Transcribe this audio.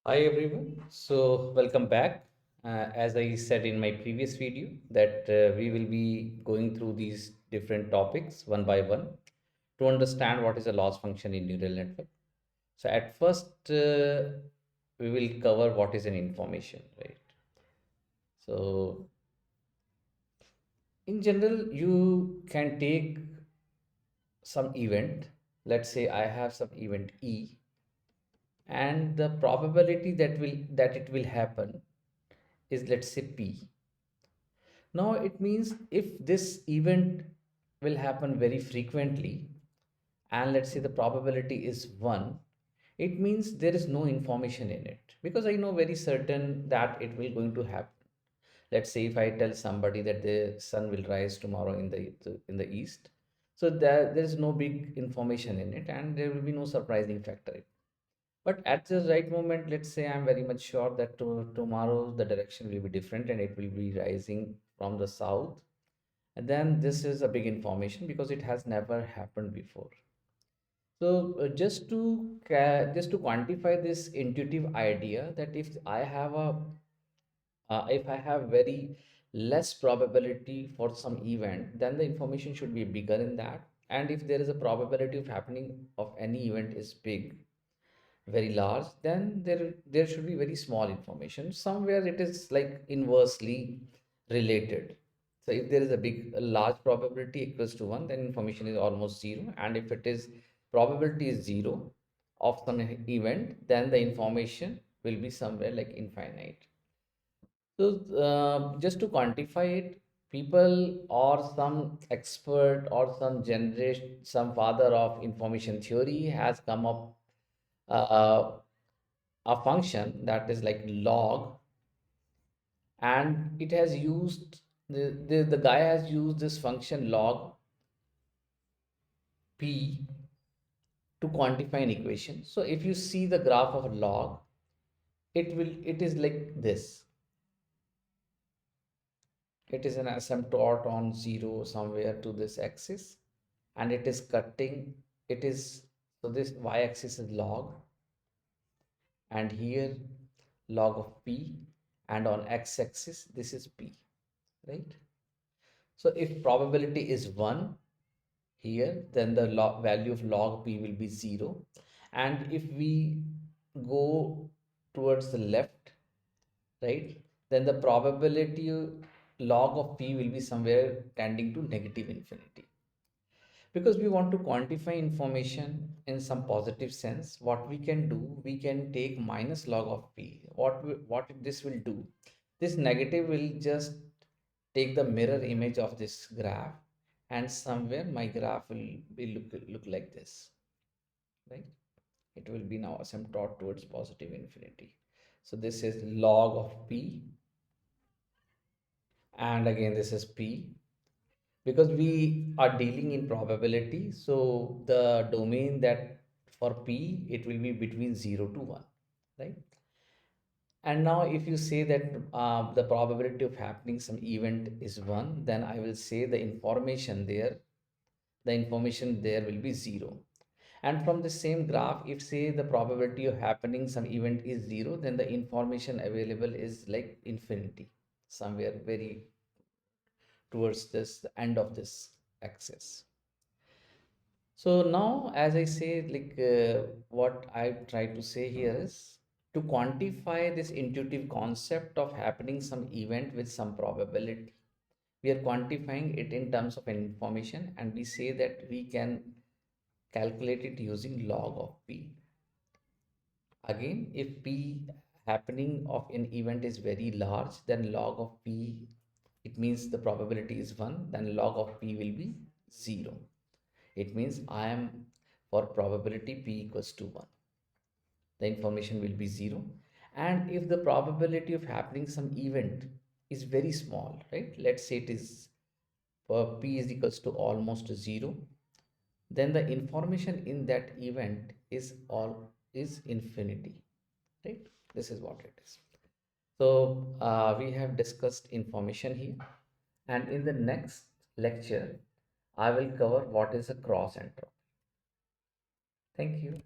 Hi everyone. So welcome back. As I said in my previous video that we will be going through these different topics one by one to understand what is a loss function in neural network. So at first we will cover what is an information, right? So in general, you can take some event. Let's say I have some event E, and the probability that it will happen is, let's say, P. Now it means if this event will happen very frequently, and let's say the probability is 1, it means there is no information in it, because I know very certain that it will going to happen. Let's say if I tell somebody that the sun will rise tomorrow in the east, so there is no big information in it, and there will be no surprising factor. But at the right moment, let's say I'm very much sure that tomorrow the direction will be different and it will be rising from the south, and then this is a big information because it has never happened before. So just to quantify this intuitive idea, that if I have very less probability for some event, then the information should be bigger in that. And if there is a probability of happening of any event is big, very large, then there should be very small information. Somewhere it is like inversely related. So if there is a large probability equals to 1, then information is almost 0. And if it is probability is 0 of some event, then the information will be somewhere like infinite. So just to quantify it, people or some expert or some father of information theory has come up uh, a function that is like log, and it has used the guy has used this function log p to quantify an equation. So if you see the graph of log, it is like this. It is an asymptote on 0 somewhere to this axis, and it is cutting. It is, so this y-axis is log, and here log of p, and on x-axis this is p, right? So if probability is 1 here, then the value of log p will be 0. And if we go towards the left, right, then the probability log of p will be somewhere tending to negative infinity. Because we want to quantify information in some positive sense, what we can do, we can take minus log of p. What this will do, this negative will just take the mirror image of this graph, and somewhere my graph will be look like this, right? It will be now asymptote towards positive infinity. So this is log of p, and again this is p, because we are dealing in probability. So the domain that for p, it will be between 0 to 1, right? And now if you say that the probability of happening some event is 1, then I will say the information there will be 0. And from the same graph, if say the probability of happening some event is 0, then the information available is like infinity, somewhere very towards this the end of this axis. So now, as I say, like what I try to say here is to quantify this intuitive concept of happening some event with some probability. We are quantifying it in terms of an information, and we say that we can calculate it using log of p. Again, if p happening of an event is very large, then log of p, it means the probability is 1, then log of p will be 0. It means I am, for probability p equals to 1, the information will be 0. And if the probability of happening some event is very small, right? Let's say it is for p is equals to almost 0, then the information in that event is infinity, right? This is what it is. So we have discussed information here, and in the next lecture I will cover what is a cross entropy. Thank you.